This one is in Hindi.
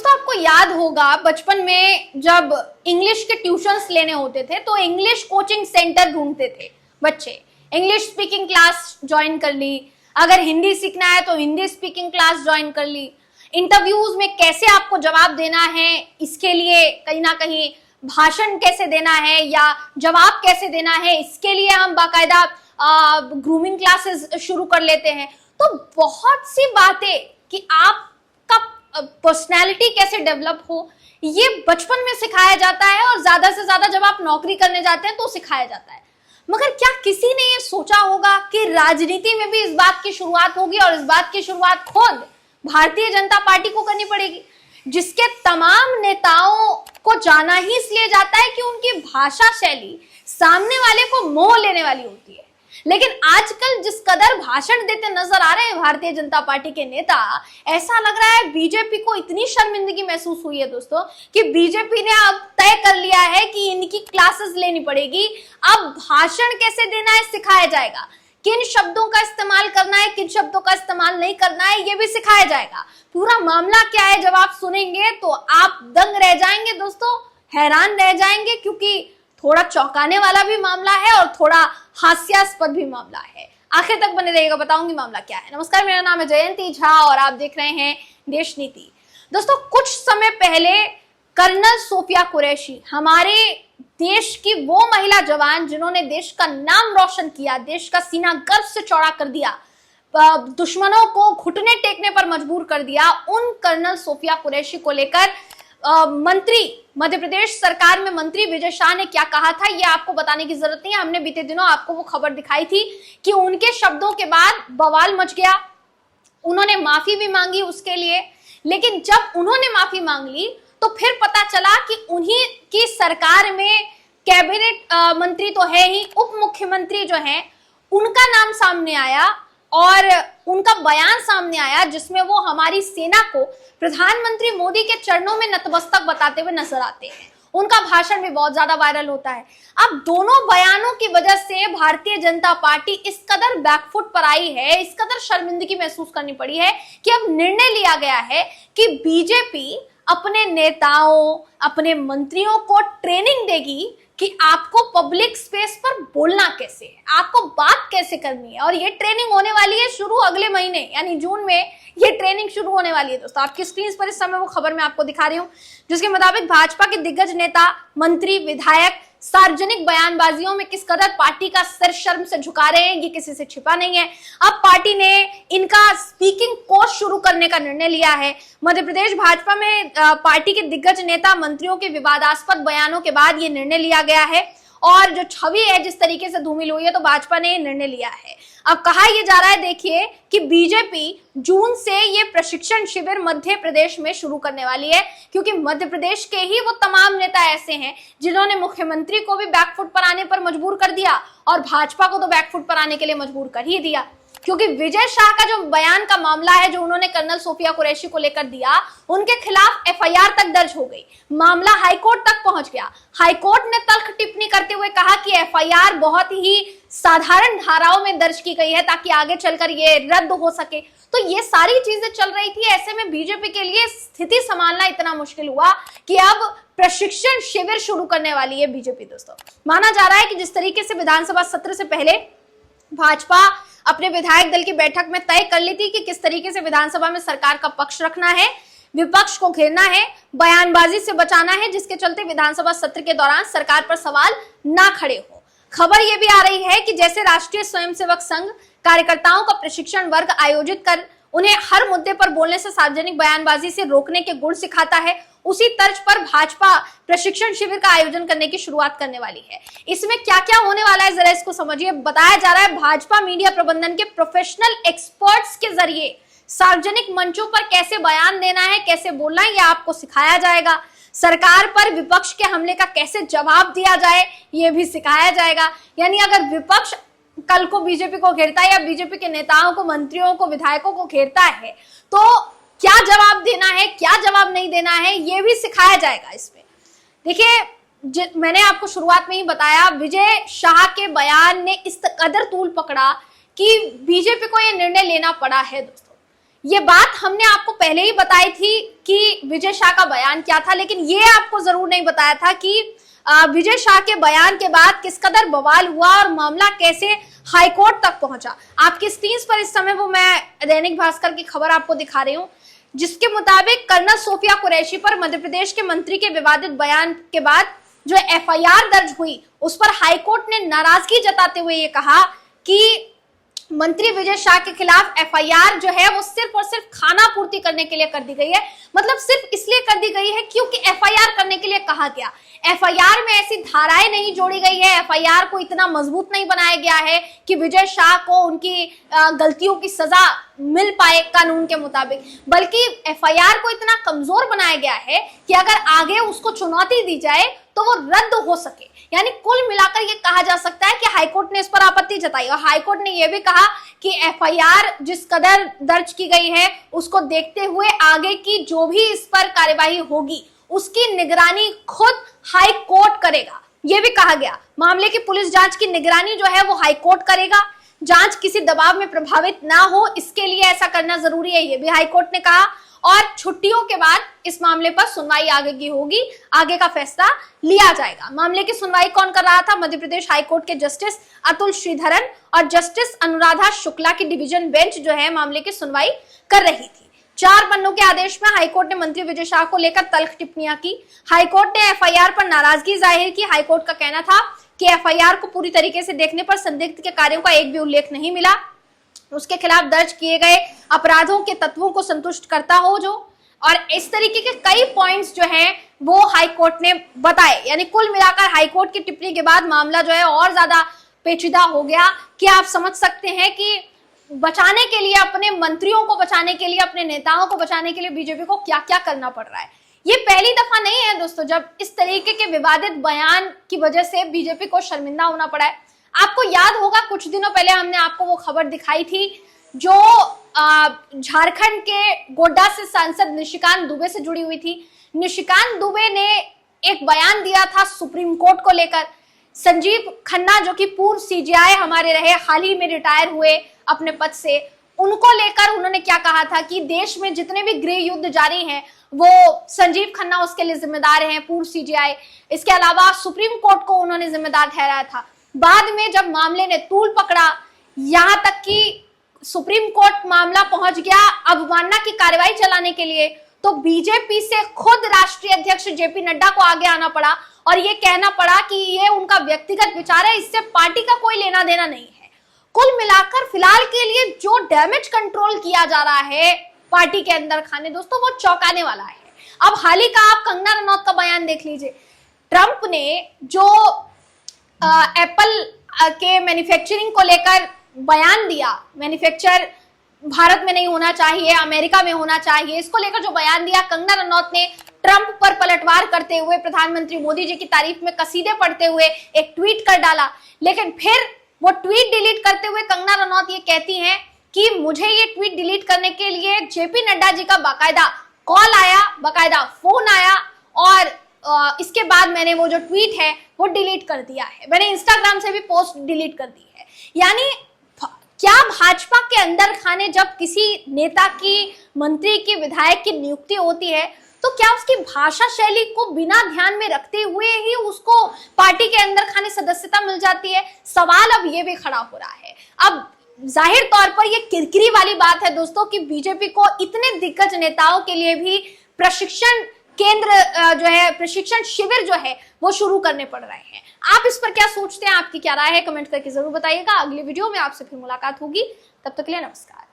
दोस्तों आपको याद होगा बचपन में जब इंग्लिश के ट्यूशंस लेने होते थे तो इंग्लिश कोचिंग सेंटर ढूंढते थे बच्चे। इंग्लिश स्पीकिंग क्लास ज्वाइन कर ली, अगर हिंदी सीखना है तो हिंदी स्पीकिंग क्लास ज्वाइन कर ली। इंटरव्यूज में कैसे आपको जवाब देना है, इसके लिए कहीं ना कहीं भाषण कैसे देना है या जवाब कैसे देना है, इसके लिए हम बाकायदा ग्रूमिंग क्लासेस शुरू कर लेते हैं। तो बहुत सी बातें कि आपका पर्सनैलिटी कैसे डेवलप हो, ये बचपन में सिखाया जाता है और ज्यादा से ज्यादा जब आप नौकरी करने जाते हैं तो सिखाया जाता है। मगर क्या किसी ने ये सोचा होगा कि राजनीति में भी इस बात की शुरुआत होगी और इस बात की शुरुआत खुद भारतीय जनता पार्टी को करनी पड़ेगी, जिसके तमाम नेताओं को जाना ही इसलिए जाता है कि उनकी भाषा शैली सामने वाले को मोह लेने वाली होती है। लेकिन आजकल जिस कदर भाषण देते नजर आ रहे हैं भारतीय जनता पार्टी के नेता, ऐसा लग रहा है बीजेपी को इतनी शर्मिंदगी महसूस हुई है दोस्तों कि बीजेपी ने अब तय कर लिया है कि इनकी क्लासेस लेनी पड़ेगी। अब भाषण कैसे देना है सिखाया जाएगा, किन शब्दों का इस्तेमाल करना है, किन शब्दों का इस्तेमाल नहीं करना है, ये भी सिखाया जाएगा। पूरा मामला क्या है जब आप सुनेंगे तो आप दंग रह जाएंगे दोस्तों, हैरान रह जाएंगे, क्योंकि थोड़ा चौंकाने वाला भी मामला है और थोड़ा हास्यास्पद भी मामला है। आखिर तक बने रहिएगा, बताऊंगी मामला क्या है। नमस्कार, मेरा नाम है जयंती झा और आप देख रहे हैं देश नीति। दोस्तों कुछ समय पहले कर्नल सोफिया कुरैशी, हमारे देश की वो महिला जवान जिन्होंने देश का नाम रोशन किया, देश का सीना गर्व से चौड़ा कर दिया, दुश्मनों को घुटने टेकने पर मजबूर कर दिया, उन कर्नल सोफिया कुरैशी को लेकर मंत्री, मध्य प्रदेश सरकार में मंत्री विजय शाह ने क्या कहा था ये आपको बताने की जरूरत नहीं है। हमने बीते दिनों आपको वो खबर दिखाई थी कि उनके शब्दों के बाद बवाल मच गया। उन्होंने माफी भी मांगी उसके लिए, लेकिन जब उन्होंने माफी मांग ली तो फिर पता चला कि उन्हीं की सरकार में कैबिनेट मंत्री तो है ही, उप मुख्यमंत्री जो है उनका नाम सामने आया और उनका बयान सामने आया जिसमें वो हमारी सेना को प्रधानमंत्री मोदी के चरणों में नतमस्तक बताते हुए नजर आते हैं। उनका भाषण भी बहुत ज्यादा वायरल होता है। अब दोनों बयानों की वजह से भारतीय जनता पार्टी इस कदर बैकफुट पर आई है, इस कदर शर्मिंदगी महसूस करनी पड़ी है कि अब निर्णय लिया गया है कि बीजेपी अपने नेताओं, अपने मंत्रियों को ट्रेनिंग देगी कि आपको पब्लिक स्पेस पर बोलना कैसे है, आपको बात कैसे करनी है। और ये ट्रेनिंग होने वाली है शुरू अगले महीने यानी जून में ये ट्रेनिंग शुरू होने वाली है। दोस्तों आपकी स्क्रीन पर इस समय वो खबर मैं आपको दिखा रही हूँ, जिसके मुताबिक भाजपा के दिग्गज नेता, मंत्री, विधायक सार्वजनिक बयानबाजियों में किस कदर पार्टी का सर शर्म से झुका रहे हैं, ये किसी से छिपा नहीं है। अब पार्टी ने इनका स्पीकिंग कोर्स शुरू करने का निर्णय लिया है। मध्य प्रदेश भाजपा में पार्टी के दिग्गज नेता, मंत्रियों के विवादास्पद बयानों के बाद ये निर्णय लिया गया है और जो छवि है जिस तरीके से धूमिल हुई है, तो भाजपा ने निर्णय लिया है। अब कहा यह जा रहा है देखिए कि बीजेपी जून से ये प्रशिक्षण शिविर मध्य प्रदेश में शुरू करने वाली है, क्योंकि मध्य प्रदेश के ही वो तमाम नेता ऐसे हैं जिन्होंने मुख्यमंत्री को भी बैकफुट पर आने पर मजबूर कर दिया और भाजपा को तो बैकफुट पर आने के लिए मजबूर कर ही दिया। क्योंकि विजय शाह का जो बयान का मामला है जो उन्होंने कर्नल सोफिया कुरैशी को लेकर दिया, उनके खिलाफ एफआईआर तक दर्ज हो गई, मामला हाईकोर्ट तक पहुंच गया। हाईकोर्ट ने तल्ख टिप्पणी करते हुए कहा कि एफआईआर बहुत ही साधारण धाराओं में दर्ज की गई है ताकि आगे चलकर ये रद्द हो सके। तो ये सारी चीजें चल रही थी, ऐसे में बीजेपी के लिए स्थिति संभालना इतना मुश्किल हुआ कि अब प्रशिक्षण शिविर शुरू करने वाली है बीजेपी। दोस्तों माना जा रहा है कि जिस तरीके से विधानसभा सत्र से पहले भाजपा अपने विधायक दल की बैठक में तय कर ली थी कि किस तरीके से विधानसभा में सरकार का पक्ष रखना है, विपक्ष को घेरना है, बयानबाजी से बचाना है, जिसके चलते विधानसभा सत्र के दौरान सरकार पर सवाल ना खड़े हो। खबर यह भी आ रही है कि जैसे राष्ट्रीय स्वयंसेवक संघ कार्यकर्ताओं का प्रशिक्षण वर्ग आयोजित कर उन्हें हर मुद्दे पर बोलने से सार्वजनिक बयानबाजी से रोकने के गुण सिखाता है, उसी तर्ज पर भाजपा प्रशिक्षण शिविर का आयोजन करने की शुरुआत करने वाली है। इसमें क्या क्या होने वाला है जरा इसको समझिए। बताया जा रहा है भाजपा मीडिया प्रबंधन के प्रोफेशनल एक्सपर्ट्स के जरिए सार्वजनिक मंचों पर कैसे बयान देना है, कैसे बोलना है, यह आपको सिखाया जाएगा। सरकार पर विपक्ष के हमले का कैसे जवाब दिया जाए, यह भी सिखाया जाएगा। यानी अगर विपक्ष कल को बीजेपी को घेरता है या बीजेपी के नेताओं को, मंत्रियों को, विधायकों को घेरता है तो क्या जवाब देना है, क्या जवाब नहीं देना है, यह भी सिखाया जाएगा इसमें। देखिए मैंने आपको शुरुआत में ही बताया, विजय शाह के बयान ने इस कदर तूल पकड़ा कि बीजेपी को यह निर्णय लेना पड़ा है। दोस्तों ये बात हमने आपको पहले ही बताई थी कि विजय शाह का बयान क्या था, लेकिन ये आपको जरूर नहीं बताया था कि विजय शाह के बयान के बाद किस कदर बवाल हुआ और मामला कैसे हाईकोर्ट तक पहुंचा। आपकी स्क्रीन पर इस समय वो मैं दैनिक भास्कर की खबर आपको दिखा रही हूं, जिसके मुताबिक कर्नल सोफिया कुरैशी पर मध्य प्रदेश के मंत्री के विवादित बयान के बाद जो एफआईआर दर्ज हुई, उस पर हाईकोर्ट ने नाराजगी जताते हुए ये कहा कि मंत्री विजय शाह के खिलाफ एफआईआर जो है वो सिर्फ और सिर्फ खाना पूर्ति करने के लिए कर दी गई है। मतलब सिर्फ इसलिए कर दी गई है क्योंकि एफआईआर करने के लिए कहा गया। एफआईआर में ऐसी धाराएं नहीं जोड़ी गई है, एफआईआर को इतना मजबूत नहीं बनाया गया है कि विजय शाह को उनकी गलतियों की सजा मिल पाए कानून के मुताबिक, बल्कि एफआईआर को इतना कमजोर बनाया गया है कि अगर आगे उसको चुनौती दी जाए तो वो रद्द हो सके। यानी कुल मिलाकर ये कहा जा सकता है कि हाईकोर्ट ने इस पर आपत्ति जताई और हाईकोर्ट ने यह भी कहा कि एफआईआर जिस कदर दर्ज की गई है उसको देखते हुए आगे की जो भी इस पर कार्यवाही होगी उसकी निगरानी खुद हाई कोर्ट करेगा। यह भी कहा गया मामले की पुलिस जांच की निगरानी जो है वो हाई कोर्ट करेगा। जांच किसी दबाव में प्रभावित ना हो इसके लिए ऐसा करना जरूरी है, यह भी हाई कोर्ट ने कहा। और छुट्टियों के बाद इस मामले पर सुनवाई आगे की होगी, आगे का फैसला लिया जाएगा। मामले की सुनवाई कौन कर रहा था? मध्य प्रदेश हाईकोर्ट के जस्टिस अतुल श्रीधरन और जस्टिस अनुराधा शुक्ला की डिवीजन बेंच जो है मामले की सुनवाई कर रही थी। 4 पन्नों के आदेश में हाईकोर्ट ने मंत्री विजय शाह को लेकर तल्ख टिप्पणियां की। हाईकोर्ट ने एफआईआर पर नाराजगी जाहिर की। हाईकोर्ट का कहना था कि एफआईआर को पूरी तरीके से देखने पर संदिग्ध के कार्यों का एक भी उल्लेख नहीं मिला, उसके खिलाफ दर्ज किए गए अपराधों के तत्वों को संतुष्ट करता हो जो, और इस तरीके के कई पॉइंट्स जो हैं वो हाई कोर्ट ने बताए। यानी कुल मिलाकर हाई कोर्ट की टिप्पणी के बाद मामला जो है और ज्यादा पेचीदा हो गया कि आप समझ सकते हैं कि बचाने के लिए, अपने मंत्रियों को बचाने के लिए, अपने नेताओं को बचाने के लिए बीजेपी को क्या क्या करना पड़ रहा है। ये पहली दफा नहीं है दोस्तों जब इस तरीके के विवादित बयान की वजह से बीजेपी को शर्मिंदा होना पड़ा है। आपको याद होगा कुछ दिनों पहले हमने आपको वो खबर दिखाई थी जो झारखंड के गोड्डा से सांसद निशिकांत दुबे से जुड़ी हुई थी। निशिकांत दुबे ने एक बयान दिया था सुप्रीम कोर्ट को लेकर। संजीव खन्ना जो कि पूर्व सीजीआई हमारे रहे, हाल ही में रिटायर हुए अपने पद से, उनको लेकर उन्होंने क्या कहा था कि देश में जितने भी गृह युद्ध जारी हैं वो संजीव खन्ना उसके लिए जिम्मेदार हैं, पूर्व सीजीआई। इसके अलावा सुप्रीम कोर्ट को उन्होंने जिम्मेदार ठहराया था। बाद में जब मामले ने तूल पकड़ा, यहां तक कि सुप्रीम कोर्ट मामला पहुंच गया अवमानना की कार्रवाई चलाने के लिए, तो बीजेपी से खुद राष्ट्रीय अध्यक्ष जेपी नड्डा को आगे आना पड़ा और ये कहना पड़ा कि ये उनका व्यक्तिगत विचार है, इससे पार्टी का कोई लेना देना नहीं है। कुल मिलाकर फिलहाल के लिए जो डैमेज कंट्रोल किया जा रहा है पार्टी के अंदर खाने दोस्तों, वो चौंकाने वाला है। अब हाल ही का आप कंगना रनौत का बयान देख लीजिए। ट्रंप ने जो एप्पल के मैन्युफैक्चरिंग को लेकर बयान दिया, मैन्युफैक्चर भारत में नहीं होना चाहिए, अमेरिका में होना चाहिए, इसको लेकर जो बयान दिया, कंगना रनौत ने ट्रंप पर पलटवार करते हुए प्रधानमंत्री मोदी जी की तारीफ में कसीदे पढ़ते हुए एक ट्वीट कर डाला। लेकिन फिर वो ट्वीट डिलीट करते हुए कंगना रनौत ये कहती हैं कि मुझे ये ट्वीट डिलीट करने के लिए जेपी नड्डा जी का बाकायदा कॉल आया, बाकायदा फोन आया और इसके बाद मैंने वो जो ट्वीट है वो डिलीट कर दिया है, मैंने इंस्टाग्राम से भी पोस्ट डिलीट कर दी है। यानी क्या भाजपा के अंदर खाने जब किसी नेता की, मंत्री की, विधायक की नियुक्ति होती है तो क्या उसकी भाषा शैली को बिना ध्यान में रखते हुए ही उसको पार्टी के अंदर खाने सदस्यता मिल जाती है? सवाल अब ये भी खड़ा हो रहा है। अब जाहिर तौर पर ये किरकिरी वाली बात है दोस्तों कि बीजेपी को इतने दिग्गज नेताओं के लिए भी प्रशिक्षण केंद्र जो है, प्रशिक्षण शिविर जो है वो शुरू करने पड़ रहे हैं। आप इस पर क्या सोचते हैं? आपकी क्या राय है? कमेंट करके जरूर बताइएगा। अगली वीडियो में आपसे फिर मुलाकात होगी, तब तक के लिए नमस्कार।